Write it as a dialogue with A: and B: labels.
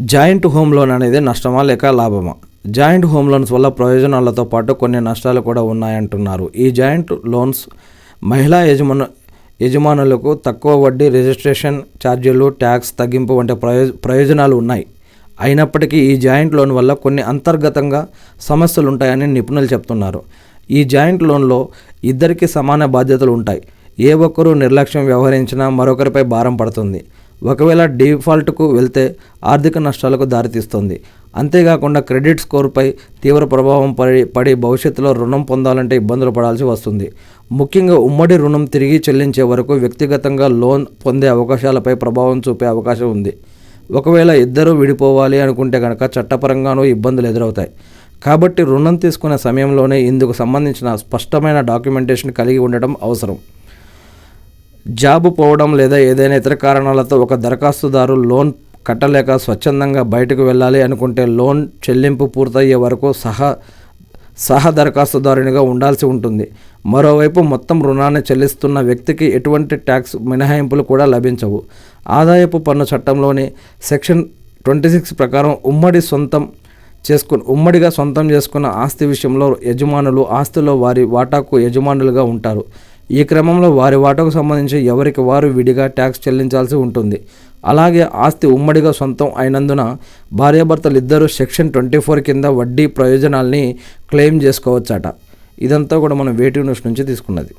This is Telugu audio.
A: జాయింట్ హోమ్ లోన్ అనేది నష్టమా లేక లాభమా? జాయింట్ హోమ్ లోన్స్ వల్ల ప్రయోజనాలతో పాటు కొన్ని నష్టాలు కూడా ఉన్నాయంటున్నారు. ఈ జాయింట్ లోన్స్ మహిళా యజమానులకు తక్కువ వడ్డీ, రిజిస్ట్రేషన్ ఛార్జీలు, ట్యాక్స్ తగ్గింపు వంటి ప్రయోజనాలు ఉన్నాయి. అయినప్పటికీ ఈ జాయింట్ లోన్ వల్ల కొన్ని అంతర్గతంగా సమస్యలు ఉంటాయని నిపుణులు చెప్తున్నారు. ఈ జాయింట్ లోన్లో ఇద్దరికీ సమాన బాధ్యతలు ఉంటాయి. ఏ ఒక్కరూ నిర్లక్ష్యం వ్యవహరించినా మరొకరిపై భారం పడుతుంది. ఒకవేళ డిఫాల్ట్కు వెళ్తే ఆర్థిక నష్టాలకు దారితీస్తుంది. అంతేకాకుండా క్రెడిట్ స్కోర్పై తీవ్ర ప్రభావం పడి భవిష్యత్తులో రుణం పొందాలంటే ఇబ్బందులు పడాల్సి వస్తుంది. ముఖ్యంగా ఉమ్మడి రుణం తిరిగి చెల్లించే వరకు వ్యక్తిగతంగా లోన్ పొందే అవకాశాలపై ప్రభావం చూపే అవకాశం ఉంది. ఒకవేళ ఇద్దరూ విడిపోవాలి అనుకుంటే కనుక చట్టపరంగానూ ఇబ్బందులు ఎదురవుతాయి. కాబట్టి రుణం తీసుకునే సమయంలోనే ఇందుకు సంబంధించిన స్పష్టమైన డాక్యుమెంటేషన్ కలిగి ఉండటం అవసరం. జాబు పోవడం లేదా ఏదైనా ఇతర కారణాలతో ఒక దరఖాస్తుదారు లోన్ కట్టలేక స్వచ్ఛందంగా బయటకు వెళ్ళాలి అనుకుంటే లోన్ చెల్లింపు పూర్తయ్యే వరకు సహ దరఖాస్తుదారునిగా ఉండాల్సి ఉంటుంది. మరోవైపు మొత్తం రుణాన్ని చెల్లిస్తున్న వ్యక్తికి ఎటువంటి ట్యాక్స్ మినహాయింపులు కూడా లభించవు. ఆదాయపు పన్ను చట్టంలోని సెక్షన్ 26 ప్రకారం ఉమ్మడిగా సొంతం చేసుకున్న ఆస్తి విషయంలో యజమానులు ఆస్తిలో వారి వాటాకు యజమానులుగా ఉంటారు. ఈ క్రమంలో వారి వాటాకు సంబంధించి ఎవరికి వారు విడిగా ట్యాక్స్ చెల్లించాల్సి ఉంటుంది. అలాగే ఆస్తి ఉమ్మడిగా సొంతం అయినందున భార్యాభర్తలు ఇద్దరు సెక్షన్ 24 కింద వడ్డీ ప్రయోజనాల్ని క్లెయిమ్ చేసుకోవచ్చట. ఇదంతా కూడా మనం వేటివ్ న్యూస్ నుంచి తీసుకున్నది.